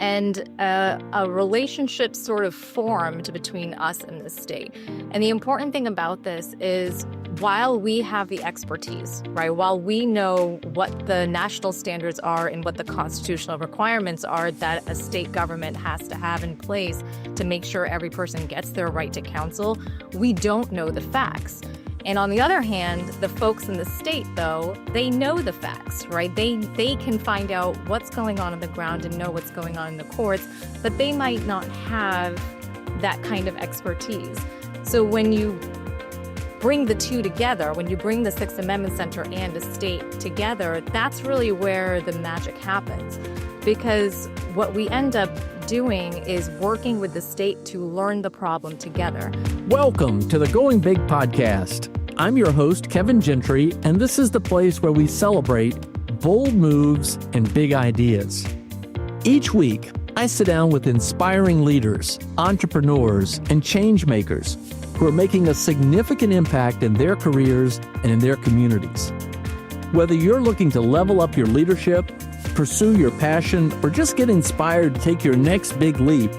and a relationship sort of formed between us and the state. And the important thing about this is while we have the expertise, right, while we know what the national standards are and what the constitutional requirements are that a state government has to have in place to make sure every person gets their right to counsel, we don't know the facts. And on the other hand, the folks in the state, though, they know the facts, right? They can find out what's going on the ground and know what's going on in the courts, but they might not have that kind of expertise. So when you bring the two together, when you bring the Sixth Amendment Center and the state together, that's really where the magic happens. Because what we end up doing is working with the state to learn the problem together. Welcome to the Going Big podcast. I'm your host, Kevin Gentry, and this is the place where we celebrate bold moves and big ideas. Each week, I sit down with inspiring leaders, entrepreneurs, and change makers who are making a significant impact in their careers and in their communities. Whether you're looking to level up your leadership, pursue your passion, or just get inspired to take your next big leap,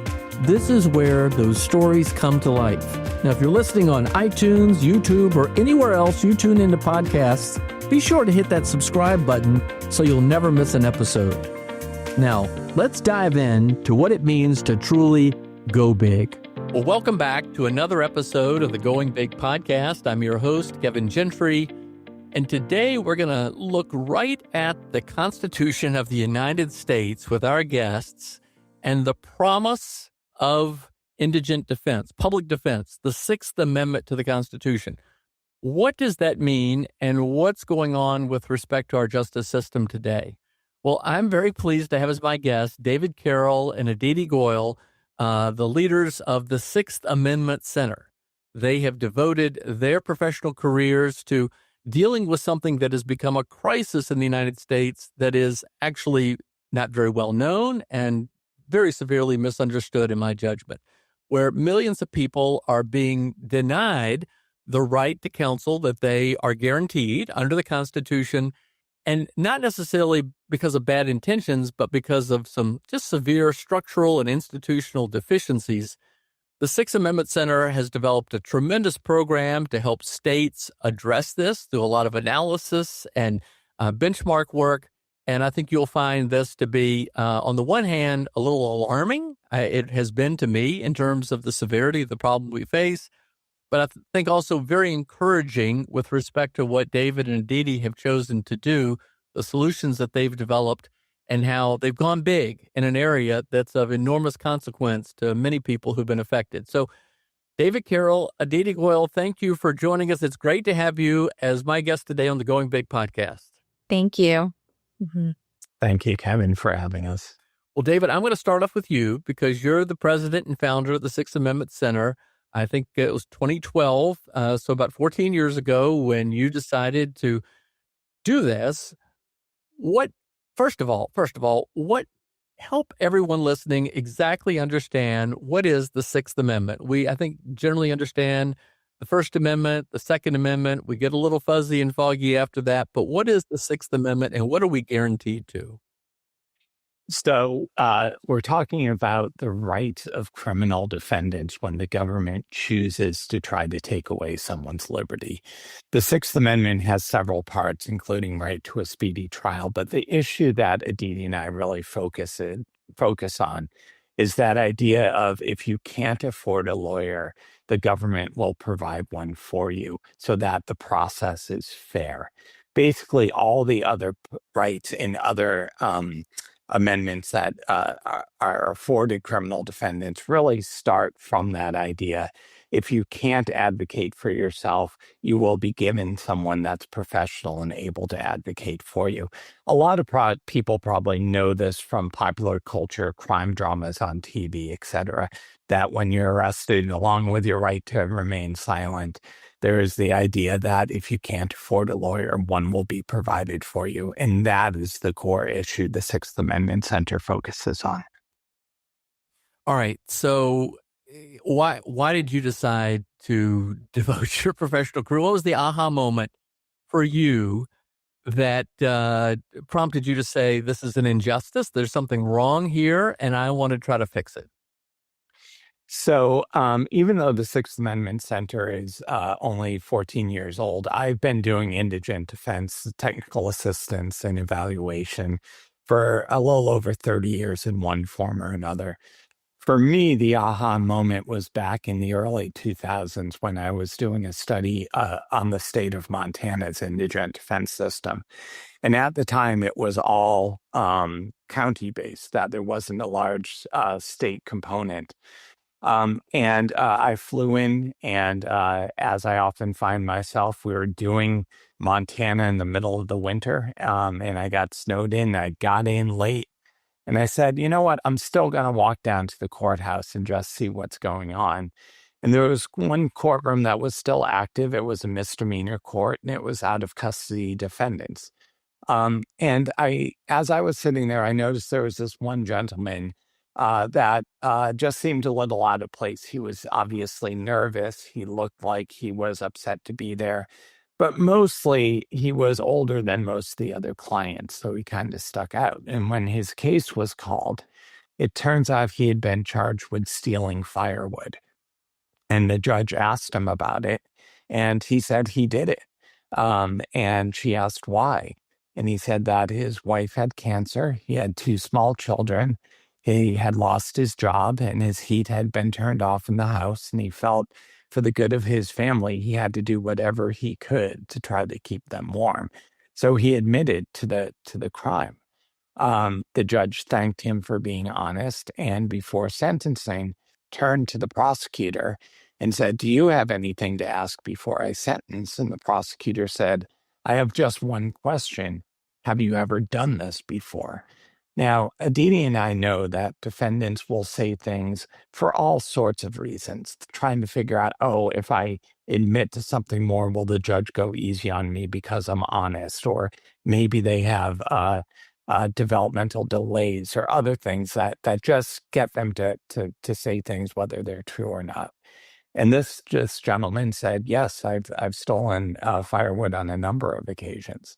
this is where those stories come to life. Now, if you're listening on iTunes, YouTube, or anywhere else you tune into podcasts, be sure to hit that subscribe button so you'll never miss an episode. Now, let's dive in to what it means to truly go big. Well, welcome back to another episode of the Going Big podcast. I'm your host, Kevin Gentry. And today we're going to look right at the Constitution of the United States with our guests and the promise of indigent defense, public defense, the Sixth Amendment to the Constitution. What does that mean and what's going on with respect to our justice system today? Well, I'm very pleased to have as my guests David Carroll and Aditi Goel, the leaders of the Sixth Amendment Center. They have devoted their professional careers to dealing with something that has become a crisis in the United States that is actually not very well known and very severely misunderstood in my judgment, where millions of people are being denied the right to counsel that they are guaranteed under the Constitution, and not necessarily because of bad intentions, but because of some just severe structural and institutional deficiencies. The Sixth Amendment Center has developed a tremendous program to help states address this through a lot of analysis and benchmark work. And I think you'll find this to be, on the one hand, a little alarming. It has been to me in terms of the severity of the problem we face, but I think also very encouraging with respect to what David and Aditi have chosen to do, the solutions that they've developed, and how they've gone big in an area that's of enormous consequence to many people who've been affected. So, David Carroll, Aditi Goel, thank you for joining us. It's great to have you as my guest today on the Going Big podcast. Thank you. Mm-hmm. Thank you, Kevin, for having us. Well, David, I'm going to start off with you because you're the president and founder of the Sixth Amendment Center. I think it was 2012, so about 14 years ago when you decided to do this. First of all, what help everyone listening exactly understand what is the Sixth Amendment? I think, generally understand the First Amendment, the Second Amendment. We get a little fuzzy and foggy after that, but what is the Sixth Amendment and what are we guaranteed to? So we're talking about the right of criminal defendants when the government chooses to try to take away someone's liberty. The Sixth Amendment has several parts, including right to a speedy trial. But the issue that Aditi and I really focus on is that idea of if you can't afford a lawyer, the government will provide one for you so that the process is fair. Basically, all the other rights in other amendments that are afforded criminal defendants really start from that idea. If you can't advocate for yourself, you will be given someone that's professional and able to advocate for you. A lot of people probably know this from popular culture, crime dramas on TV, etc., that when you're arrested, along with your right to remain silent, there is the idea that if you can't afford a lawyer, one will be provided for you. And that is the core issue the Sixth Amendment Center focuses on. All right. So why did you decide to devote your professional career? What was the aha moment for you that prompted you to say, this is an injustice, there's something wrong here, and I want to try to fix it? So even though the Sixth Amendment Center is only 14 years old, I've been doing indigent defense, technical assistance, and evaluation for a little over 30 years in one form or another. For me, the aha moment was back in the early 2000s when I was doing a study on the state of Montana's indigent defense system. And at the time, it was all county-based, that there wasn't a large state component. And I flew in, and as I often find myself, we were doing Montana in the middle of the winter, and I got snowed in. I got in late, and I said, you know what? I'm still going to walk down to the courthouse and just see what's going on. And there was one courtroom that was still active. It was a misdemeanor court, and it was out of custody defendants. And as I was sitting there, I noticed there was this one gentleman that just seemed a little out of place. He was obviously nervous. He looked like he was upset to be there, but mostly he was older than most of the other clients, so he kind of stuck out. And when his case was called, it turns out he had been charged with stealing firewood. And the judge asked him about it, and he said he did it. And she asked why. And he said that his wife had cancer. He had two small children. He had lost his job, and his heat had been turned off in the house. And he felt for the good of his family, he had to do whatever he could to try to keep them warm. So he admitted to the crime. The judge thanked him for being honest, and before sentencing, turned to the prosecutor and said, "Do you have anything to ask before I sentence?" And the prosecutor said, "I have just one question. Have you ever done this before?" Now, Aditi and I know that defendants will say things for all sorts of reasons, trying to figure out, oh, if I admit to something more, will the judge go easy on me because I'm honest? Or maybe they have developmental delays or other things that just get them to say things whether they're true or not. And this gentleman said, yes, I've stolen firewood on a number of occasions.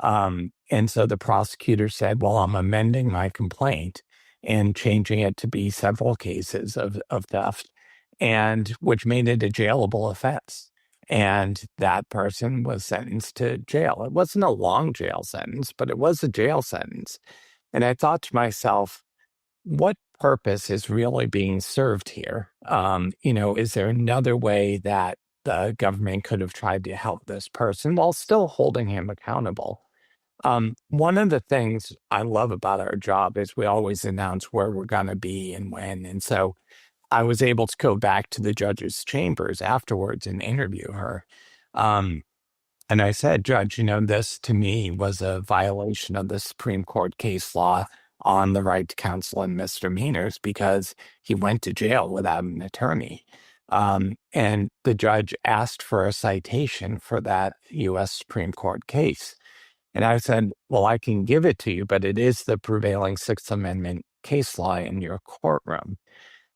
And so the prosecutor said, well, I'm amending my complaint and changing it to be several cases of theft, and which made it a jailable offense. And that person was sentenced to jail. It wasn't a long jail sentence, but it was a jail sentence. And I thought to myself, what purpose is really being served here? Is there another way that the government could have tried to help this person while still holding him accountable? One of the things I love about our job is we always announce where we're going to be and when. And so I was able to go back to the judge's chambers afterwards and interview her. And I said, Judge, this to me was a violation of the Supreme Court case law on the right to counsel in misdemeanors because he went to jail without an attorney. And the judge asked for a citation for that U.S. Supreme Court case. And I said, well, I can give it to you, but it is the prevailing Sixth Amendment case law in your courtroom.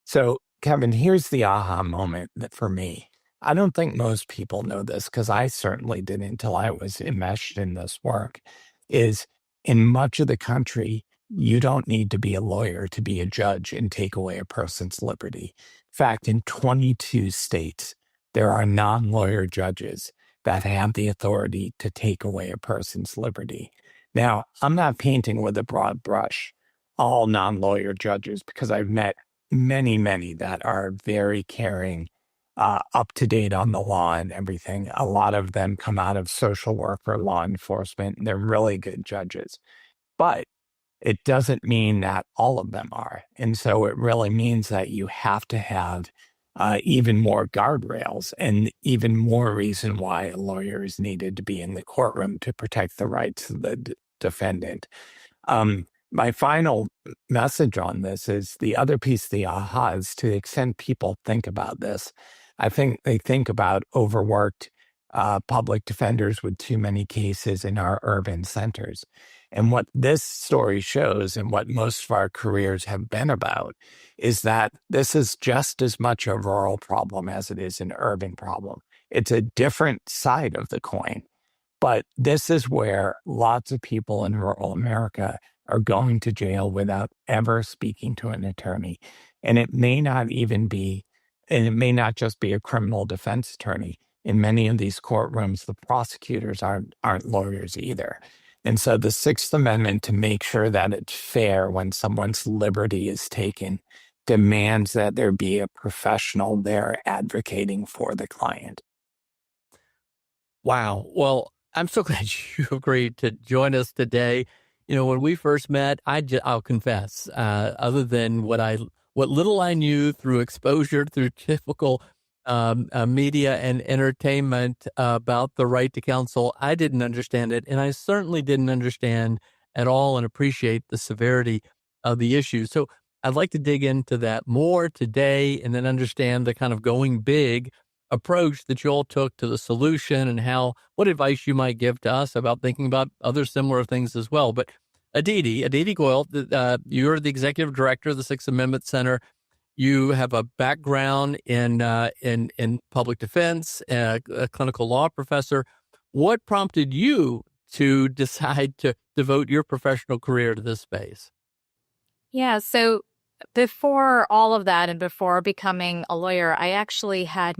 So, Kevin, here's the aha moment that for me. I don't think most people know this because I certainly didn't until I was enmeshed in this work, is in much of the country, you don't need to be a lawyer to be a judge and take away a person's liberty. In fact, in 22 states, there are non-lawyer judges that have the authority to take away a person's liberty. Now, I'm not painting with a broad brush all non-lawyer judges because I've met many, many that are very caring, up to date on the law and everything. A lot of them come out of social work or law enforcement. And they're really good judges. But it doesn't mean that all of them are. And so it really means that you have to have even more guardrails and even more reason why a lawyer is needed to be in the courtroom to protect the rights of the defendant. My final message on this is the other piece of the aha is to the extent people think about this. I think they think about overworked public defenders with too many cases in our urban centers. And what this story shows and what most of our careers have been about is that this is just as much a rural problem as it is an urban problem. It's a different side of the coin. But this is where lots of people in rural America are going to jail without ever speaking to an attorney. And it may not just be a criminal defense attorney. In many of these courtrooms, the prosecutors aren't lawyers either. And so the Sixth Amendment, to make sure that it's fair when someone's liberty is taken, demands that there be a professional there advocating for the client. Wow. Well, I'm so glad you agreed to join us today. When we first met, I'll confess, other than what little I knew through exposure through typical media and entertainment about the right to counsel, I didn't understand it, and I certainly didn't understand at all and appreciate the severity of the issue. So I'd like to dig into that more today, and then understand the kind of going big approach that you all took to the solution, and what advice you might give to us about thinking about other similar things as well. But Aditi Goel, you're the executive director of the Sixth Amendment Center. You have a background in public defense, a clinical law professor. What prompted you to decide to devote your professional career to this space? Yeah, so before all of that and before becoming a lawyer, I actually had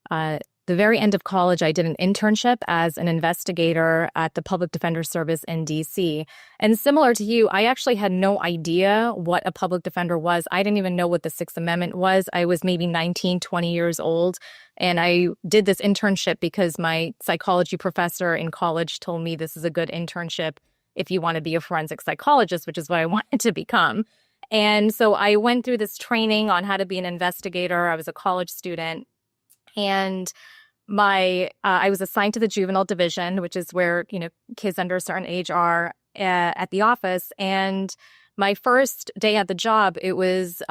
the very end of college, I did an internship as an investigator at the Public Defender Service in DC. And similar to you, I actually had no idea what a public defender was. I didn't even know what the Sixth Amendment was. I was maybe 19, 20 years old. And I did this internship because my psychology professor in college told me this is a good internship if you want to be a forensic psychologist, which is what I wanted to become. And so I went through this training on how to be an investigator. I was a college student. And I was assigned to the juvenile division, which is where, kids under a certain age are at the office. And my first day at the job, it was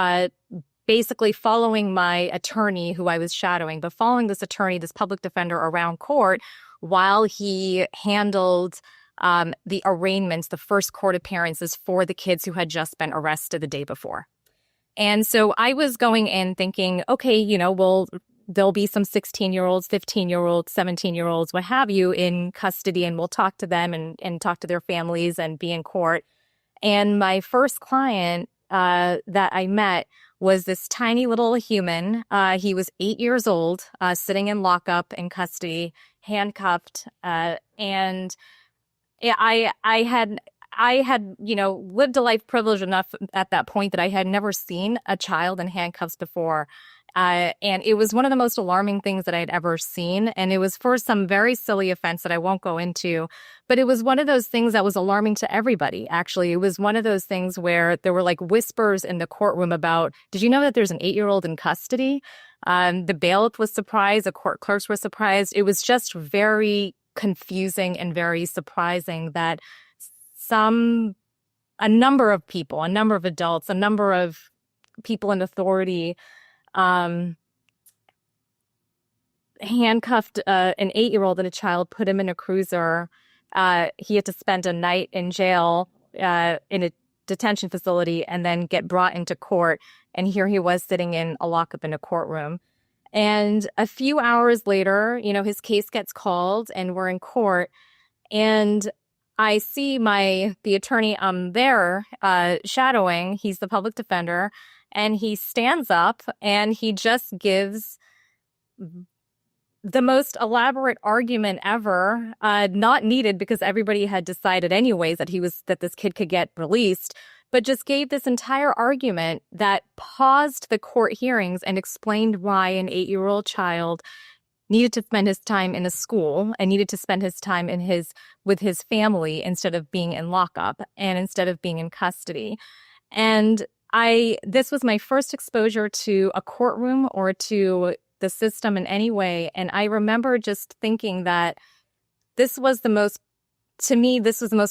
basically following my attorney who I was shadowing, but following this attorney, this public defender around court while he handled the arraignments, the first court appearances for the kids who had just been arrested the day before. And so I was going in thinking, okay, there'll be some 16-year-olds, 15-year-olds, 17-year-olds, what have you, in custody, and we'll talk to them and talk to their families and be in court. And my first client that I met was this tiny little human. He was 8 years old, sitting in lockup in custody, handcuffed. And I had lived a life privileged enough at that point that I had never seen a child in handcuffs before. And it was one of the most alarming things that I had ever seen. And it was for some very silly offense that I won't go into. But it was one of those things that was alarming to everybody, actually. It was one of those things where there were like whispers in the courtroom about, did you know that there's an 8-year-old in custody? The bailiff was surprised. The court clerks were surprised. It was just very confusing and very surprising that a number of people, a number of adults, a number of people in authority handcuffed an 8-year-old and a child, put him in a cruiser. He had to spend a night in jail in a detention facility and then get brought into court. And here he was sitting in a lockup in a courtroom. And a few hours later, his case gets called and we're in court. And I see the attorney I'm there shadowing. He's the public defender. And he stands up and he just gives the most elaborate argument ever, not needed because everybody had decided anyways that this kid could get released, but just gave this entire argument that paused the court hearings and explained why an 8-year-old child needed to spend his time in a school and needed to spend his time with his family instead of being in lockup and instead of being in custody. And this was my first exposure to a courtroom or to the system in any way. And I remember just thinking that this was the most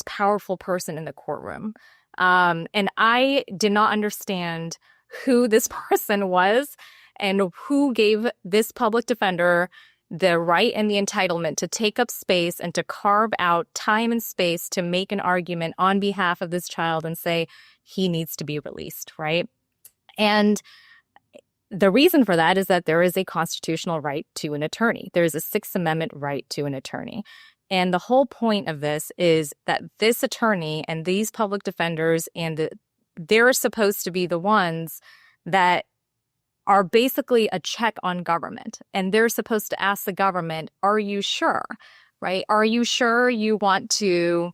powerful person in the courtroom. And I did not understand who this person was and who gave this public defender the right and the entitlement to take up space and to carve out time and space to make an argument on behalf of this child and say he needs to be released, right? And the reason for that is that there is a constitutional right to an attorney. There is a Sixth Amendment right to an attorney. And the whole point of this is that this attorney and these public defenders they're supposed to be the ones that are basically a check on government. And they're supposed to ask the government, are you sure, right? Are you sure you want to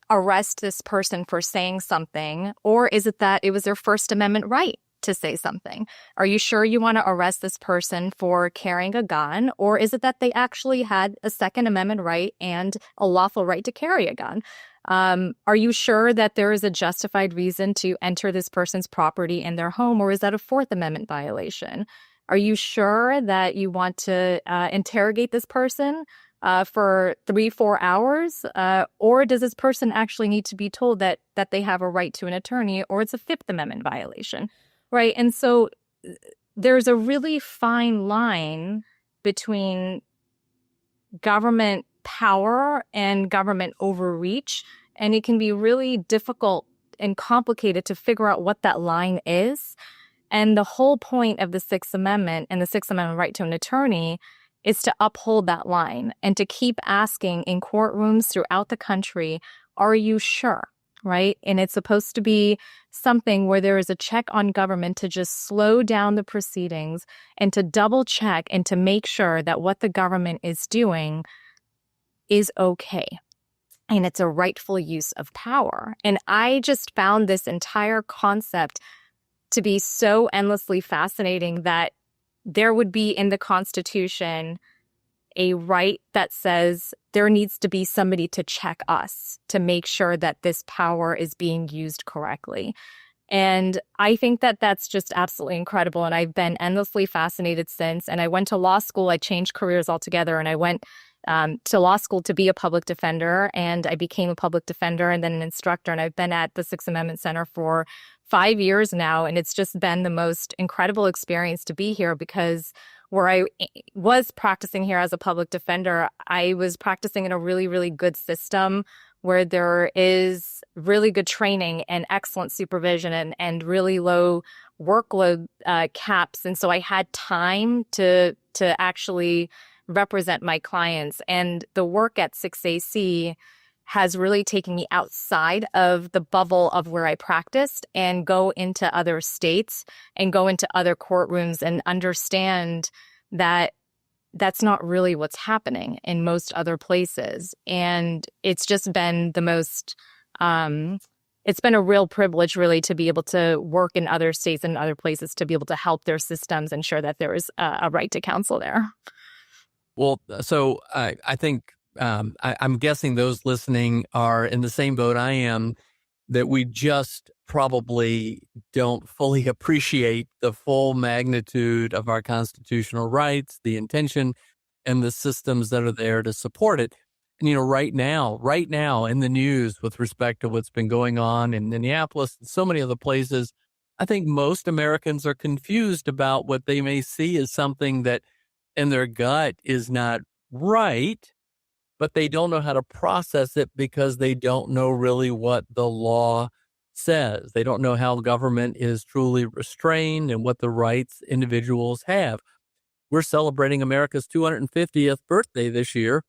arrest this person for saying something? Or is it that it was their First Amendment right to say something? Are you sure you want to arrest this person for carrying a gun? Or is it that they actually had a Second Amendment right and a lawful right to carry a gun? Are you sure that there is a justified reason to enter this person's property in their home, or is that a Fourth Amendment violation? Are you sure that you want to interrogate this person for 3-4 hours? Or does this person actually need to be told that they have a right to an attorney, or it's a Fifth Amendment violation, right? And so there's a really fine line between government power and government overreach, and it can be really difficult and complicated to figure out what that line is. And the whole point of the Sixth Amendment and the Sixth Amendment right to an attorney is to uphold that line and to keep asking in courtrooms throughout the country, are you sure, right? And it's supposed to be something where there is a check on government to just slow down the proceedings and to double check and to make sure that what the government is doing is okay. And it's a rightful use of power. And I just found this entire concept to be so endlessly fascinating that there would be in the Constitution a right that says there needs to be somebody to check us to make sure that this power is being used correctly. And I think that that's just absolutely incredible. And I've been endlessly fascinated since. And I went to law school. I changed careers altogether. And I went to law school to be a public defender. And I became a public defender and then an instructor. And I've been at the Sixth Amendment Center for 5 years now. And it's just been the most incredible experience to be here, because where I was practicing here as a public defender, I was practicing in a really, really good system where there is really good training and excellent supervision and really low workload caps. And so I had time to actually represent my clients. And the work at 6AC has really taken me outside of the bubble of where I practiced and go into other states and go into other courtrooms and understand that that's not really what's happening in most other places. And it's just been the most, it's been a real privilege really to be able to work in other states and other places to be able to help their systems ensure that there is a right to counsel there. Well, so I think I'm guessing those listening are in the same boat I am, that we just probably don't fully appreciate the full magnitude of our constitutional rights, the intention, and the systems that are there to support it. And, you know, right now in the news with respect to what's been going on in Minneapolis and so many other places, I think most Americans are confused about what they may see as something that in their gut is not right, but they don't know how to process it because they don't know really what the law says. They don't know how government is truly restrained and what the rights individuals have. We're celebrating America's 250th birthday this year,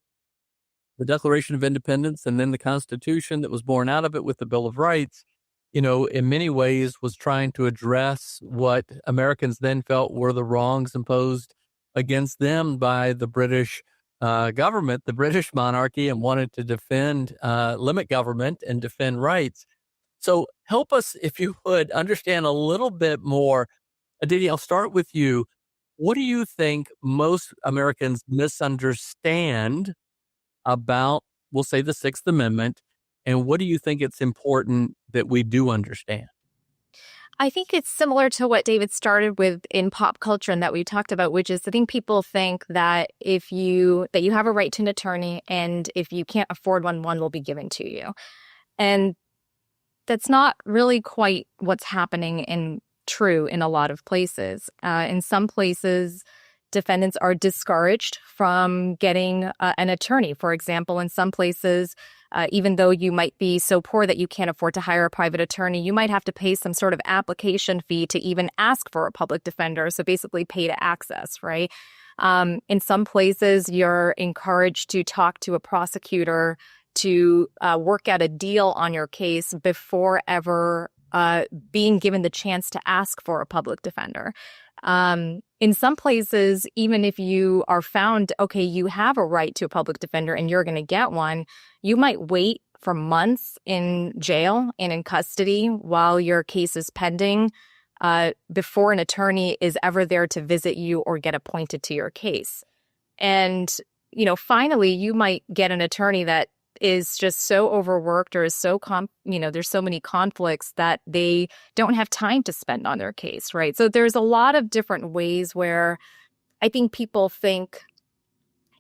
the Declaration of Independence, and then the Constitution that was born out of it with the Bill of Rights, you know, in many ways was trying to address what Americans then felt were the wrongs imposed against them by the British government, the British monarchy, and wanted to defend, limit government and defend rights. So help us, if you would, understand a little bit more. Aditi, I'll start with you. What do you think most Americans misunderstand about, we'll say, the Sixth Amendment, and what do you think it's important that we do understand? I think it's similar to what David started with in pop culture and that we talked about, which is I think people think that you have a right to an attorney, and if you can't afford one will be given to you. And that's not really quite what's happening and true in a lot of places. In some places, defendants are discouraged from getting an attorney. For example, in some places, Even though you might be so poor that you can't afford to hire a private attorney, you might have to pay some sort of application fee to even ask for a public defender. So basically pay to access, right? In some places, you're encouraged to talk to a prosecutor to work out a deal on your case before ever being given the chance to ask for a public defender. In some places, even if you are found, okay, you have a right to a public defender and you're going to get one, you might wait for months in jail and in custody while your case is pending before an attorney is ever there to visit you or get appointed to your case. And, finally, you might get an attorney that is just so overworked or is so, there's so many conflicts that they don't have time to spend on their case, right? So there's a lot of different ways where I think people think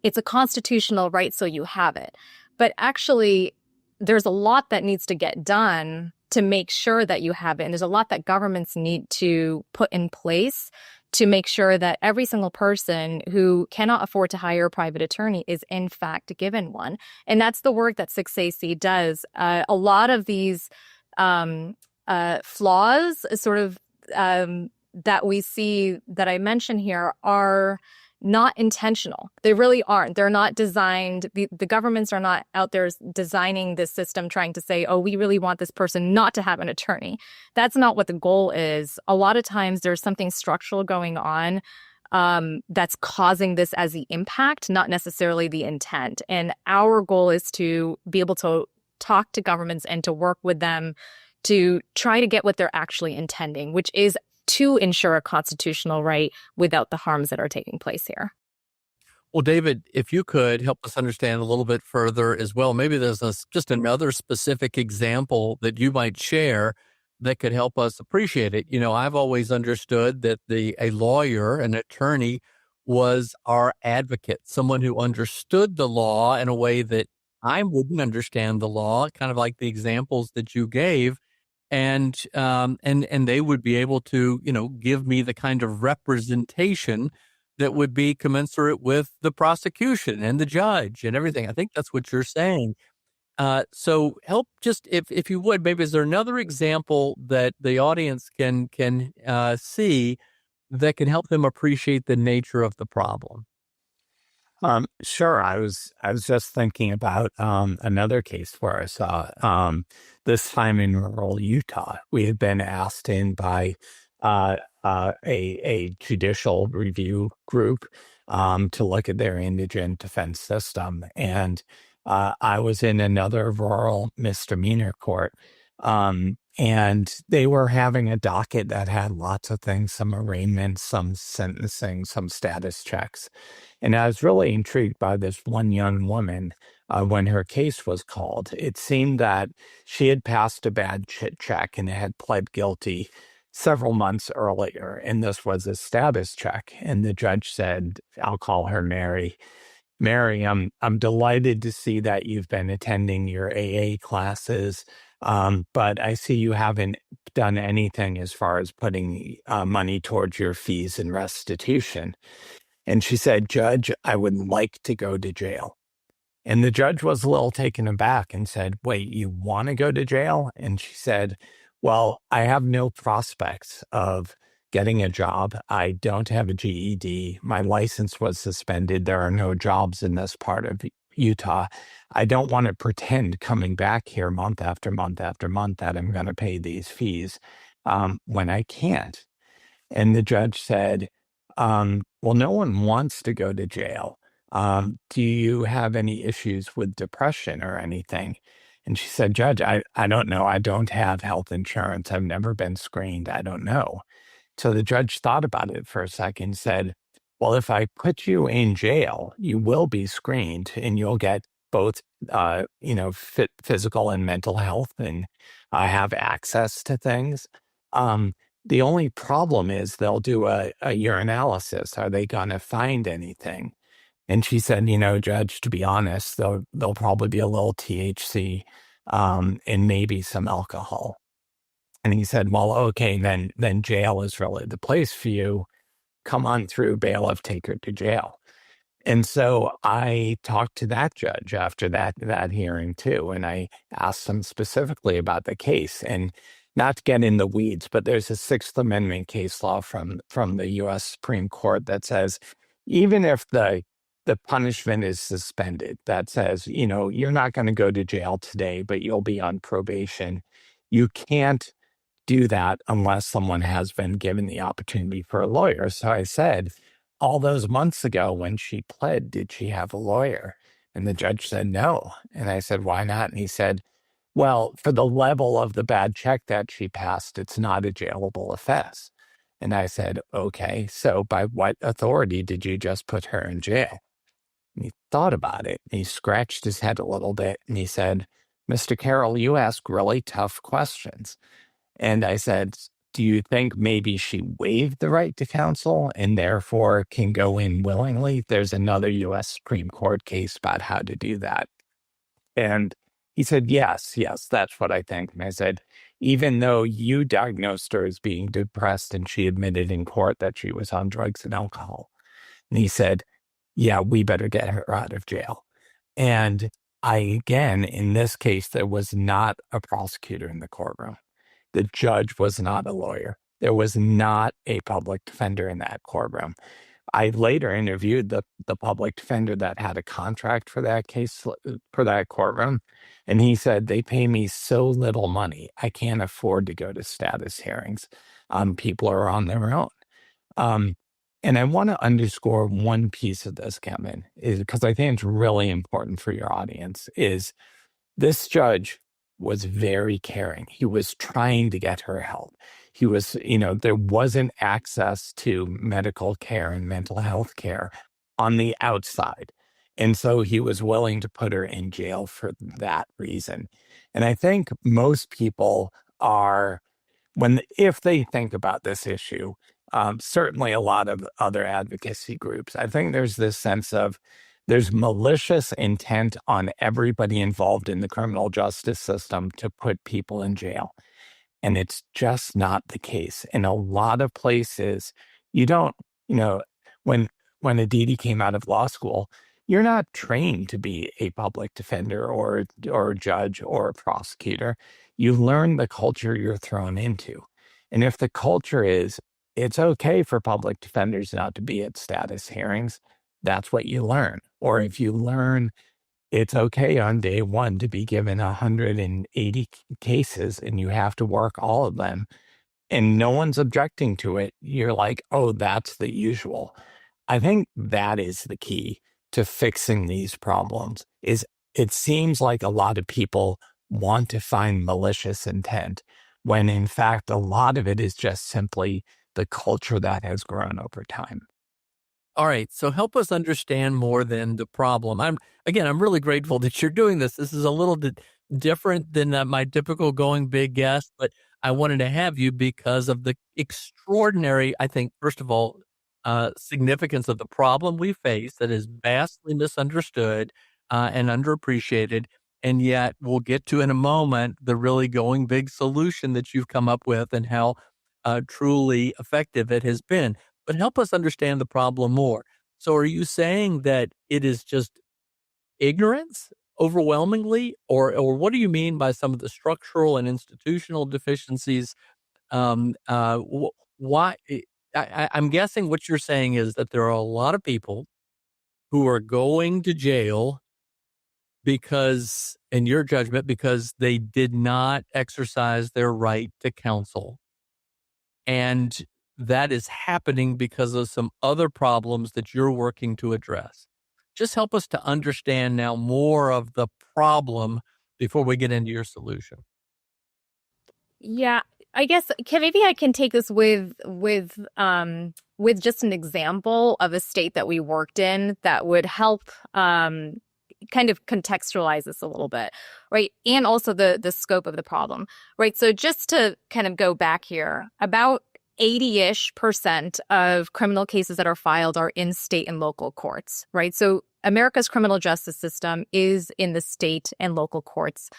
it's a constitutional right, so you have it. But actually, there's a lot that needs to get done to make sure that you have it. And there's a lot that governments need to put in place to make sure that every single person who cannot afford to hire a private attorney is in fact given one. And that's the work that 6AC does. A lot of these flaws sort of that we see that I mentioned here are not intentional. They really aren't. They're not designed. The governments are not out there designing this system trying to say, oh, we really want this person not to have an attorney. That's not what the goal is. A lot of times there's something structural going on that's causing this as the impact, not necessarily the intent. And our goal is to be able to talk to governments and to work with them to try to get what they're actually intending, which is to ensure a constitutional right without the harms that are taking place here. Well, David, if you could help us understand a little bit further as well, maybe there's just another specific example that you might share that could help us appreciate it. I've always understood that a lawyer, an attorney, was our advocate, someone who understood the law in a way that I wouldn't understand the law, kind of like the examples that you gave. And they would be able to, give me the kind of representation that would be commensurate with the prosecution and the judge and everything. I think that's what you're saying. So help just, if you would, maybe is there another example that the audience can see that can help them appreciate the nature of the problem? Sure. I was just thinking about another case where I saw this time in rural Utah. We had been asked in by a judicial review group to look at their indigent defense system, and I was in another rural misdemeanor court. And they were having a docket that had lots of things, some arraignments, some sentencing, some status checks. And I was really intrigued by this one young woman when her case was called. It seemed that she had passed a bad check and had pled guilty several months earlier. And this was a status check. And the judge said, I'll call her Mary. Mary, I'm delighted to see that you've been attending your AA classes, but I see you haven't done anything as far as putting money towards your fees and restitution. And she said, Judge, I would like to go to jail. And the judge was a little taken aback and said, wait, you want to go to jail? And she said, well, I have no prospects of getting a job. I don't have a GED. My license was suspended. There are no jobs in this part of Utah. I don't want to pretend coming back here month after month after month that I'm going to pay these fees when I can't. And the judge said, well, no one wants to go to jail. Do you have any issues with depression or anything? And she said, Judge, I don't know. I don't have health insurance. I've never been screened. I don't know. So the judge thought about it for a second and said, well, if I put you in jail, you will be screened and you'll get both, physical and mental health and have access to things. The only problem is they'll do a urinalysis. Are they going to find anything? And she said, Judge, to be honest, there'll probably be a little THC and maybe some alcohol. And he said, well, okay, then jail is really the place for you. Come on through, bailiff, take her to jail. And so I talked to that judge after that hearing too, and I asked him specifically about the case. And not to get in the weeds, but there's a Sixth Amendment case law from the U.S. Supreme Court that says even if the punishment is suspended, that says, you're not going to go to jail today, but you'll be on probation. You can't do that unless someone has been given the opportunity for a lawyer. So I said, all those months ago when she pled, did she have a lawyer? And the judge said no. And I said, why not? And he said, well, for the level of the bad check that she passed, it's not a jailable offense. And I said, okay, so by what authority did you just put her in jail? And he thought about it. And he scratched his head a little bit and he said, Mr. Carroll, you ask really tough questions. And I said, do you think maybe she waived the right to counsel and therefore can go in willingly? There's another U.S. Supreme Court case about how to do that. And he said, yes, that's what I think. And I said, even though you diagnosed her as being depressed and she admitted in court that she was on drugs and alcohol. And he said, yeah, we better get her out of jail. And again, in this case, there was not a prosecutor in the courtroom. The judge was not a lawyer. There was not a public defender in that courtroom. I later interviewed the public defender that had a contract for that case, for that courtroom. And he said, they pay me so little money, I can't afford to go to status hearings. People are on their own. And I want to underscore one piece of this, Kevin, is because I think it's really important for your audience, is this judge was very caring. He was trying to get her help. He was, there wasn't access to medical care and mental health care on the outside. And so he was willing to put her in jail for that reason. And I think most people are, if they think about this issue, certainly a lot of other advocacy groups, I think there's this sense of there's malicious intent on everybody involved in the criminal justice system to put people in jail. And it's just not the case. In a lot of places, you don't, when Aditi came out of law school, you're not trained to be a public defender or a judge or a prosecutor. You learn the culture you're thrown into. And if the culture is, it's okay for public defenders not to be at status hearings, that's what you learn. Or if you learn it's okay on day one to be given 180 cases and you have to work all of them and no one's objecting to it, you're like, oh, that's the usual. I think that is the key to fixing these problems. Is it seems like a lot of people want to find malicious intent when in fact a lot of it is just simply the culture that has grown over time. All right. So help us understand more than the problem. I'm really grateful that you're doing this. This is a little bit different than my typical Going Big guest, but I wanted to have you because of the extraordinary, I think, first of all, significance of the problem we face that is vastly misunderstood and underappreciated. And yet we'll get to in a moment the really Going Big solution that you've come up with and how truly effective it has been. But help us understand the problem more. So are you saying that it is just ignorance overwhelmingly, or what do you mean by some of the structural and institutional deficiencies? Why? I'm guessing what you're saying is that there are a lot of people who are going to jail because, in your judgment, because they did not exercise their right to counsel. And that is happening because of some other problems that you're working to address. Just help us to understand now more of the problem before we get into your solution. Yeah, I guess maybe I can take this with just an example of a state that we worked in that would help kind of contextualize this a little bit, right? And also the scope of the problem, right? So just to kind of go back here, about 80-ish% of criminal cases that are filed are in state and local courts, right? So America's criminal justice system is in the state and local courts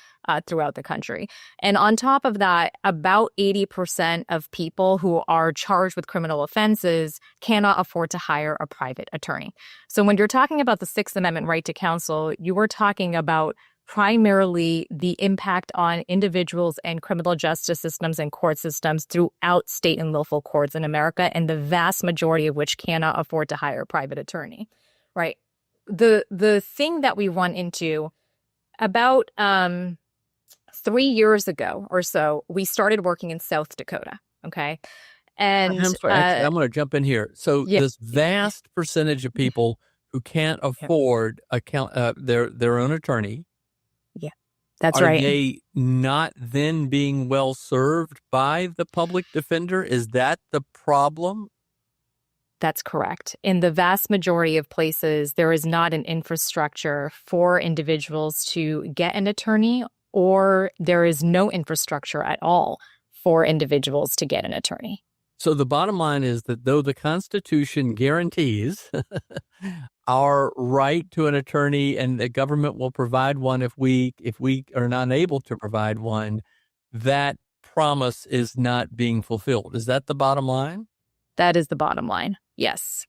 throughout the country. And on top of that, about 80% of people who are charged with criminal offenses cannot afford to hire a private attorney. So when you're talking about the Sixth Amendment right to counsel, you were talking about primarily the impact on individuals and criminal justice systems and court systems throughout state and local courts in America, and the vast majority of which cannot afford to hire a private attorney, right? The thing that we run into about 3 years ago or so, we started working in South Dakota, okay? And I'm sorry, actually, I'm going to jump in here. So yeah, this vast percentage of people who can't afford their own attorney, yeah, that's are right. they not then being well served by the public defender? Is that the problem? That's correct. In the vast majority of places, there is not an infrastructure for individuals to get an attorney, or there is no infrastructure at all for individuals to get an attorney. So the bottom line is that though the Constitution guarantees our right to an attorney and the government will provide one if we are not able to provide one, that promise is not being fulfilled. Is that the bottom line? That is the bottom line. Yes.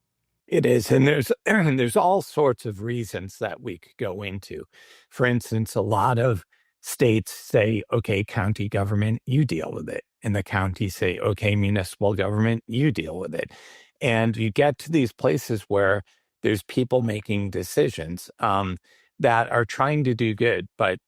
It is. And there's all sorts of reasons that we could go into. For instance, a lot of states say, okay, county government, you deal with it. And the county say, okay, municipal government, you deal with it. And you get to these places where there's people making decisions that are trying to do good, but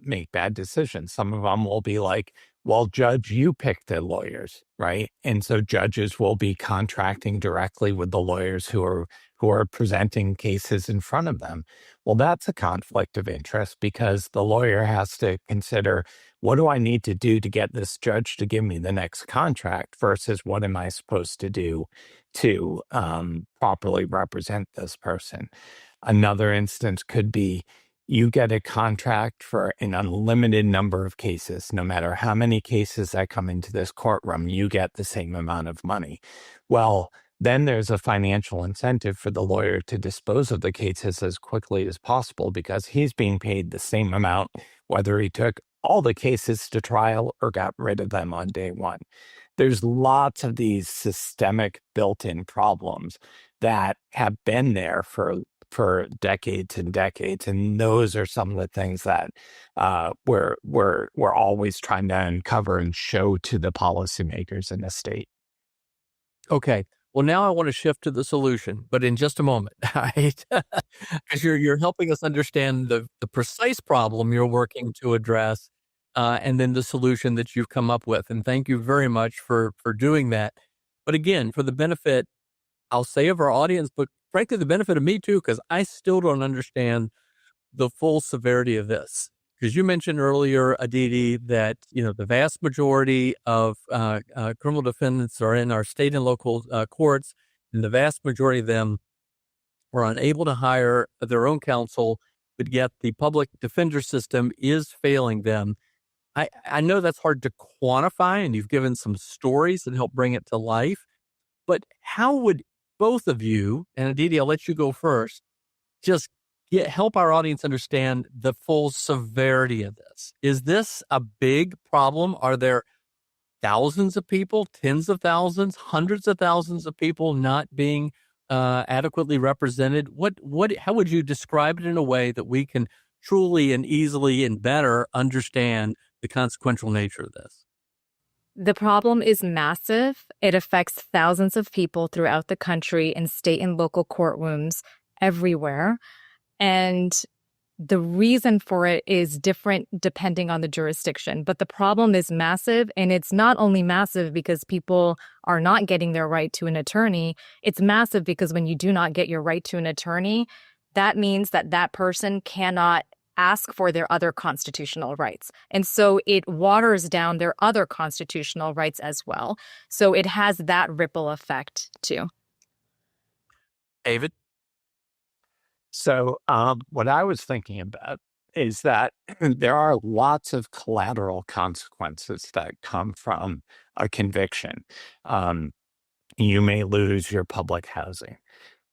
make bad decisions. Some of them will be like, well, judge, you pick the lawyers, right? And so judges will be contracting directly with the lawyers who are presenting cases in front of them. Well, that's a conflict of interest because the lawyer has to consider, what do I need to do to get this judge to give me the next contract versus what am I supposed to do to properly represent this person? Another instance could be you get a contract for an unlimited number of cases. No matter how many cases that come into this courtroom, you get the same amount of money. Well, then there's a financial incentive for the lawyer to dispose of the cases as quickly as possible because he's being paid the same amount, whether he took all the cases to trial or got rid of them on day one. There's lots of these systemic built-in problems that have been there for decades and decades, and those are some of the things that we're always trying to uncover and show to the policymakers in the state. Okay. Well, now I want to shift to the solution, but in just a moment, right? Because you're helping us understand the precise problem you're working to address, and then the solution that you've come up with. And thank you very much for doing that. But again, for the benefit, I'll say, of our audience, but frankly, the benefit of me too, because I still don't understand the full severity of this. Because you mentioned earlier, Aditi, that the vast majority of criminal defendants are in our state and local courts, and the vast majority of them are unable to hire their own counsel, but yet the public defender system is failing them. I know that's hard to quantify, and you've given some stories that help bring it to life. But how would both of you, and Aditi, I'll let you go first, just help our audience understand the full severity of this? Is this a big problem? Are there thousands of people, tens of thousands, hundreds of thousands of people not being adequately represented? How would you describe it in a way that we can truly and easily and better understand the consequential nature of this? The problem is massive. It affects thousands of people throughout the country in state and local courtrooms everywhere. And the reason for it is different depending on the jurisdiction. But the problem is massive. And it's not only massive because people are not getting their right to an attorney. It's massive because when you do not get your right to an attorney, that means that that person cannot ask for their other constitutional rights. And so it waters down their other constitutional rights as well. So it has that ripple effect too. David? So what I was thinking about is that there are lots of collateral consequences that come from a conviction. You may lose your public housing.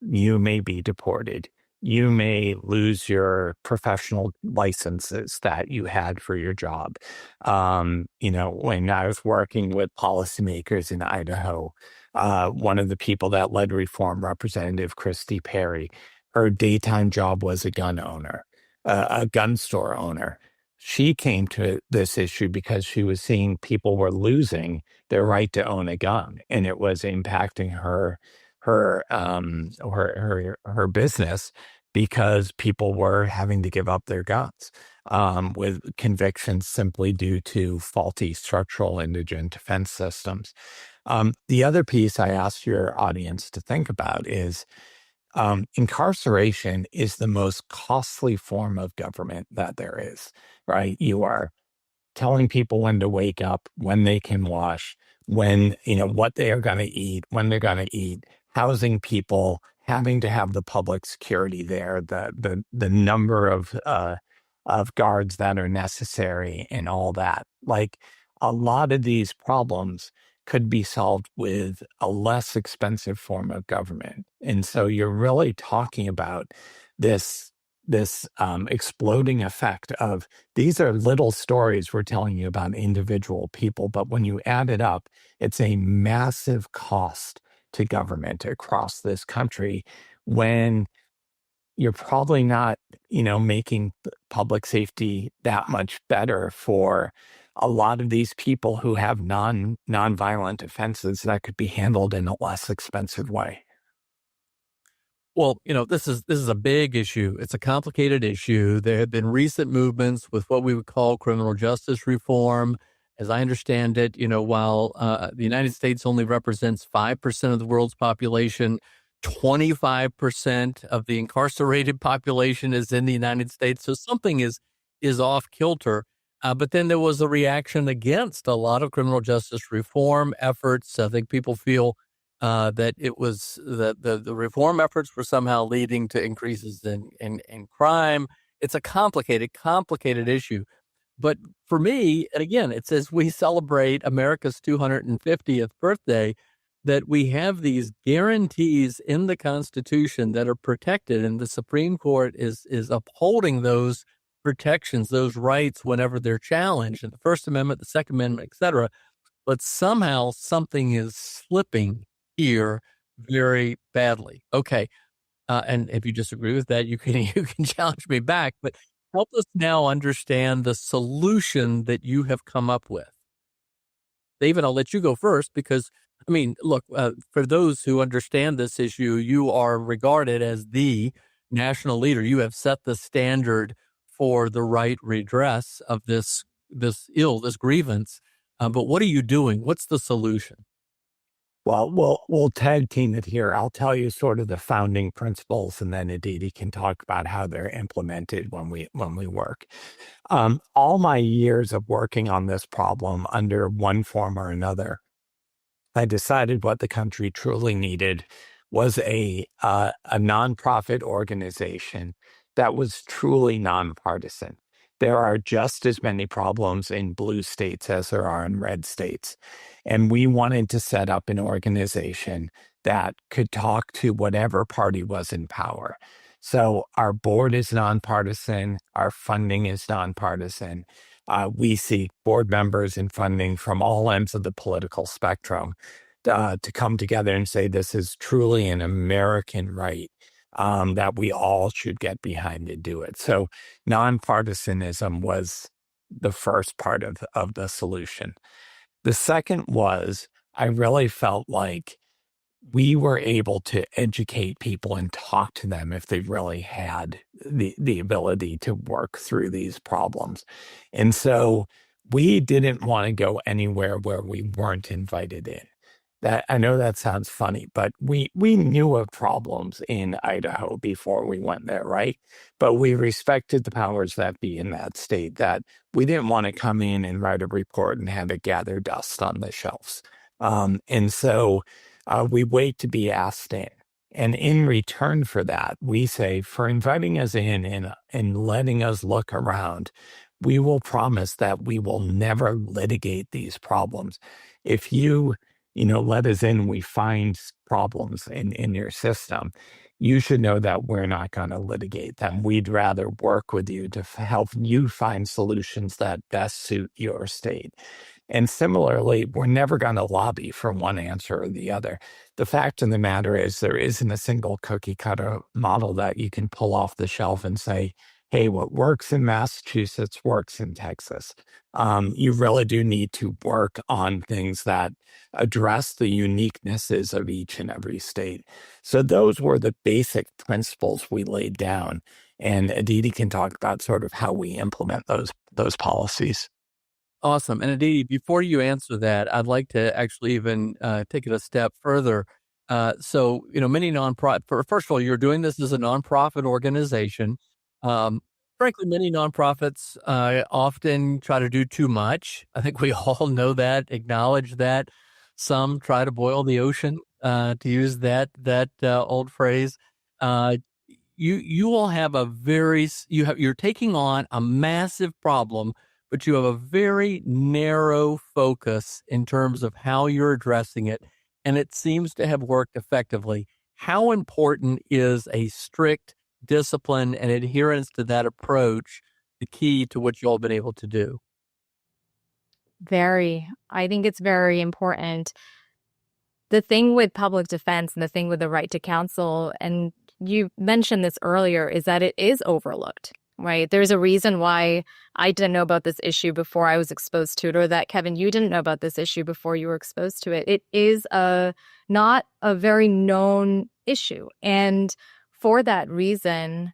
You may be deported. You may lose your professional licenses that you had for your job. When I was working with policymakers in Idaho, one of the people that led reform, Representative Christy Perry, her daytime job was a gun owner, a gun store owner. She came to this issue because she was seeing people were losing their right to own a gun, and it was impacting her business because people were having to give up their guns with convictions simply due to faulty structural indigent defense systems. The other piece I asked your audience to think about is incarceration is the most costly form of government that there is, right? You are telling people when to wake up, when they can wash, what they are going to eat, when they're going to eat, housing people, having to have the public security there, the number of guards that are necessary and all that. Like a lot of these problems could be solved with a less expensive form of government. And so you're really talking about this exploding effect of these are little stories we're telling you about individual people, but when you add it up, it's a massive cost to government across this country when you're probably not, making public safety that much better for a lot of these people who have nonviolent offenses that could be handled in a less expensive way. Well, this is a big issue. It's a complicated issue. There have been recent movements with what we would call criminal justice reform. As I understand it, while the United States only represents 5% of the world's population, 25% of the incarcerated population is in the United States. So something is off kilter. But then there was a reaction against a lot of criminal justice reform efforts. I think people feel that it was that the reform efforts were somehow leading to increases in crime. It's a complicated issue. But for me, and again, it says we celebrate America's 250th birthday, that we have these guarantees in the Constitution that are protected, and the Supreme Court is upholding those protections, those rights whenever they're challenged, in the First Amendment, the Second Amendment, et cetera. But somehow something is slipping here very badly. Okay. And if you disagree with that, you can challenge me back, but help us now understand the solution that you have come up with. David, I'll let you go first because, look, for those who understand this issue, you are regarded as the national leader. You have set the standard for the right redress of this grievance. But what are you doing? What's the solution? Well, we'll tag team it here. I'll tell you sort of the founding principles, and then Aditi can talk about how they're implemented when we work. All my years of working on this problem under one form or another, I decided what the country truly needed was a nonprofit organization that was truly nonpartisan. There are just as many problems in blue states as there are in red states. And we wanted to set up an organization that could talk to whatever party was in power. So our board is nonpartisan, our funding is nonpartisan. We seek board members and funding from all ends of the political spectrum to come together and say this is truly an American right that we all should get behind to do it. So nonpartisanism was the first part of the solution. The second was I really felt like we were able to educate people and talk to them if they really had the ability to work through these problems. And so we didn't want to go anywhere where we weren't invited in. That I know that sounds funny, but we knew of problems in Idaho before we went there, right? But we respected the powers that be in that state, that we didn't want to come in and write a report and have it gather dust on the shelves. And so we wait to be asked in. And in return for that, we say, for inviting us in and letting us look around, we will promise that we will never litigate these problems. If you let us in, we find problems in your system. you should know that we're not going to litigate them. We'd rather work with you to help you find solutions that best suit your state. And similarly, we're never going to lobby for one answer or the other. The fact of the matter is there isn't a single cookie cutter model that you can pull off the shelf and say, hey, what works in Massachusetts works in Texas. You really do need to work on things that address the uniquenesses of each and every state. So those were the basic principles we laid down. And Aditi can talk about sort of how we implement those policies. Awesome. And Aditi, before you answer that, I'd like to actually even take it a step further. So, many nonprofit, first of all, you're doing this as a nonprofit organization. Frankly, many nonprofits often try to do too much. I think we all know that, acknowledge that. Some try to boil the ocean, to use that old phrase. You all have you're taking on a massive problem, but you have a very narrow focus in terms of how you're addressing it, and it seems to have worked effectively. How important is a strict discipline and adherence to that approach the key to what you all have been able to do? I think it's very important. The thing with public defense and the thing with the right to counsel, and you mentioned this earlier, is that it is overlooked, right? There's a reason why I didn't know about this issue before I was exposed to it, or that, Kevin, you didn't know about this issue before you were exposed to it. It is not a very known issue. And for that reason,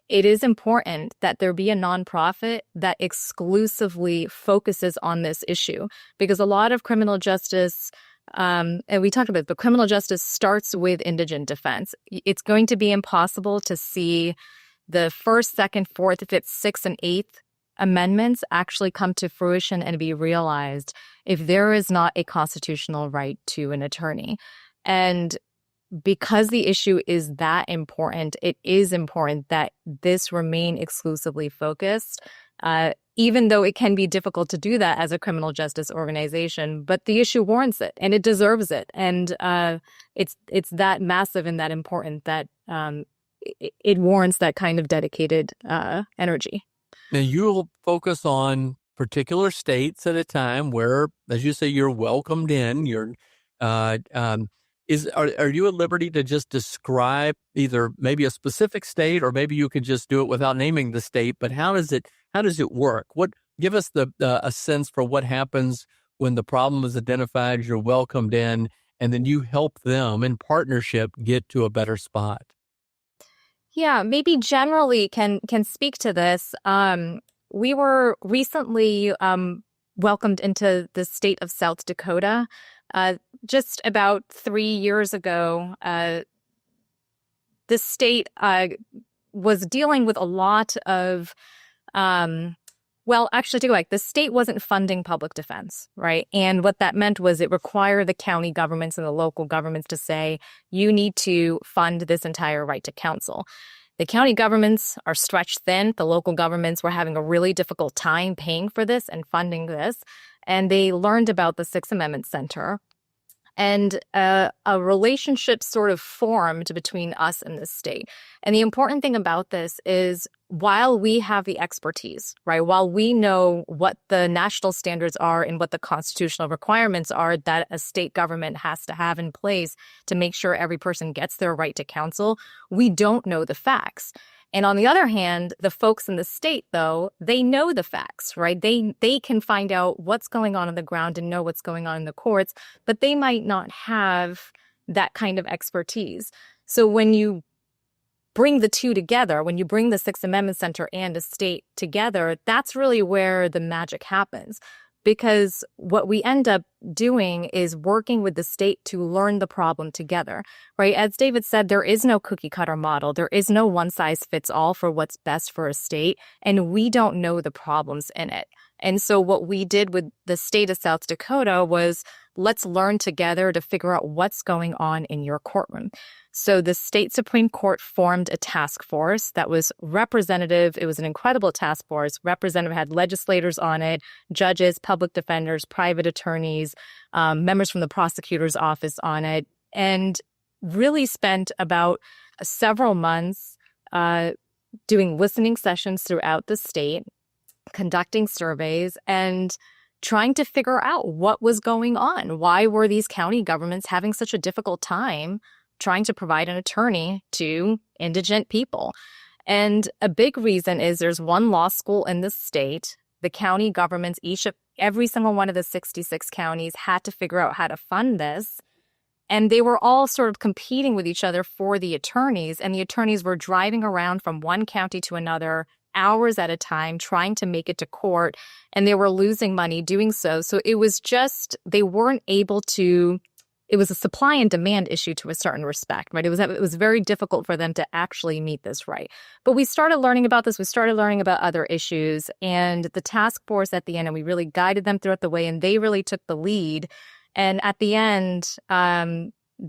it is important that there be a nonprofit that exclusively focuses on this issue, because a lot of criminal justice, and we talked about it, but criminal justice starts with indigent defense. It's going to be impossible to see the first, second, fourth, fifth, sixth, and eighth amendments actually come to fruition and be realized if there is not a constitutional right to an attorney. And because the issue is that important, it is important that this remain exclusively focused, even though it can be difficult to do that as a criminal justice organization. But the issue warrants it, and it deserves it. And it's that massive and that important that it warrants that kind of dedicated energy. Now, you'll focus on particular states at a time where, as you say, you're welcomed in. Are you at liberty to just describe either maybe a specific state, or maybe you could just do it without naming the state? But how does it work? Give us a sense for what happens when the problem is identified, you're welcomed in, and then you help them in partnership get to a better spot. Yeah, maybe generally can speak to this. We were recently welcomed into the state of South Dakota. Just about 3 years ago, the state was dealing with a lot of, the state wasn't funding public defense, right? And what that meant was it required the county governments and the local governments to say, you need to fund this entire right to counsel. The county governments are stretched thin. The local governments were having a really difficult time paying for this and funding this. And they learned about the Sixth Amendment Center. And a relationship sort of formed between us and the state. And the important thing about this is, while we have the expertise, right, while we know what the national standards are and what the constitutional requirements are that a state government has to have in place to make sure every person gets their right to counsel, we don't know the facts. And on the other hand, the folks in the state, though, they know the facts, right? They can find out what's going on the ground and know what's going on in the courts, but they might not have that kind of expertise. So when you bring the two together, when you bring the Sixth Amendment Center and a state together, that's really where the magic happens. Because what we end up doing is working with the state to learn the problem together, right? As David said, there is no cookie cutter model. There is no one size fits all for what's best for a state, and we don't know the problems in it. And so what we did with the state of South Dakota was, let's learn together to figure out what's going on in your courtroom. So the state Supreme Court formed a task force that was representative. It was an incredible task force. Representative had legislators on it, judges, public defenders, private attorneys, members from the prosecutor's office on it. And really spent about several months doing listening sessions throughout the state, conducting surveys, and trying to figure out what was going on. Why were these county governments having such a difficult time trying to provide an attorney to indigent people? And a big reason is there's one law school in the state. The county governments, every single one of the 66 counties had to figure out how to fund this. And they were all sort of competing with each other for the attorneys. And the attorneys were driving around from one county to another hours at a time, trying to make it to court. And they were losing money doing so. So it was just, they weren't able to, it was a supply and demand issue to a certain respect, right? It was very difficult for them to actually meet this right. But we started learning about this. We started learning about other issues. And the task force at the end, and we really guided them throughout the way, and they really took the lead. And at the end,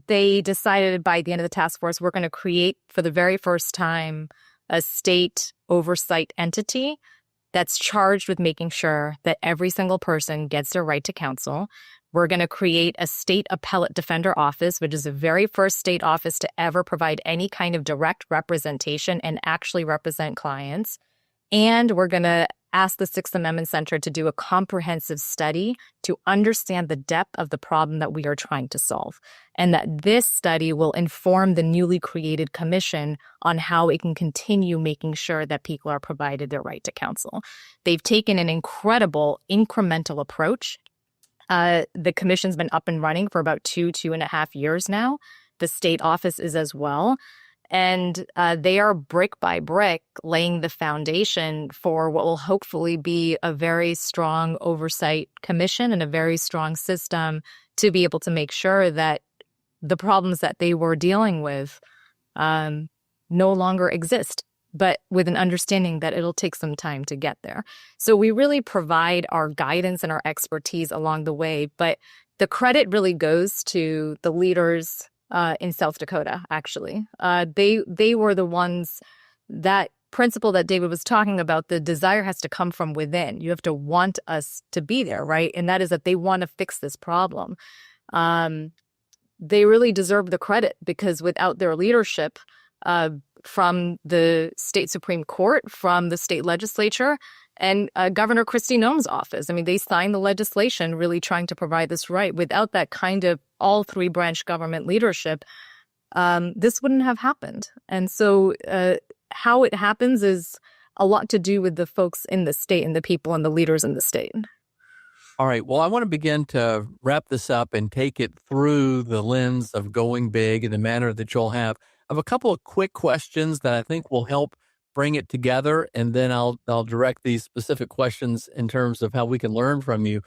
they decided by the end of the task force, we're going to create for the very first time a state oversight entity that's charged with making sure that every single person gets their right to counsel. We're going to create a state appellate defender office, which is the very first state office to ever provide any kind of direct representation and actually represent clients. And we're going to ask the Sixth Amendment Center to do a comprehensive study to understand the depth of the problem that we are trying to solve. And that this study will inform the newly created commission on how it can continue making sure that people are provided their right to counsel. They've taken an incredible incremental approach. The commission's been up and running for about 2.5 years now. The state office is as well. And they are brick by brick laying the foundation for what will hopefully be a very strong oversight commission and a very strong system to be able to make sure that the problems that they were dealing with no longer exist, but with an understanding that it'll take some time to get there. So we really provide our guidance and our expertise along the way, but the credit really goes to the leaders in South Dakota, actually. They were the ones, that principle that David was talking about, the desire has to come from within. You have to want us to be there, right? And that is that they want to fix this problem. They really deserve the credit, because without their leadership from the state Supreme Court, from the state legislature, and Governor Kristi Noem's office, I mean, they signed the legislation really trying to provide this right. Without that kind of all three branch government leadership, this wouldn't have happened. And so how it happens is a lot to do with the folks in the state and the people and the leaders in the state. All right. Well, I want to begin to wrap this up and take it through the lens of going big in the manner that you'll have. I have a couple of quick questions that I think will help bring it together, and then I'll direct these specific questions in terms of how we can learn from you.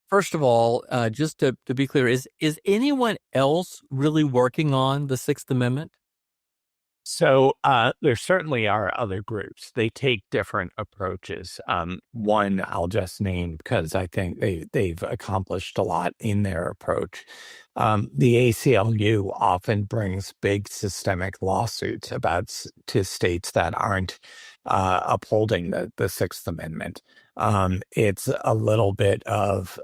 First of all, just to be clear, is anyone else really working on the Sixth Amendment? So there certainly are other groups. They take different approaches. One I'll just name because I think they've accomplished a lot in their approach. The ACLU often brings big systemic lawsuits to states that aren't upholding the Sixth Amendment. It's a little bit of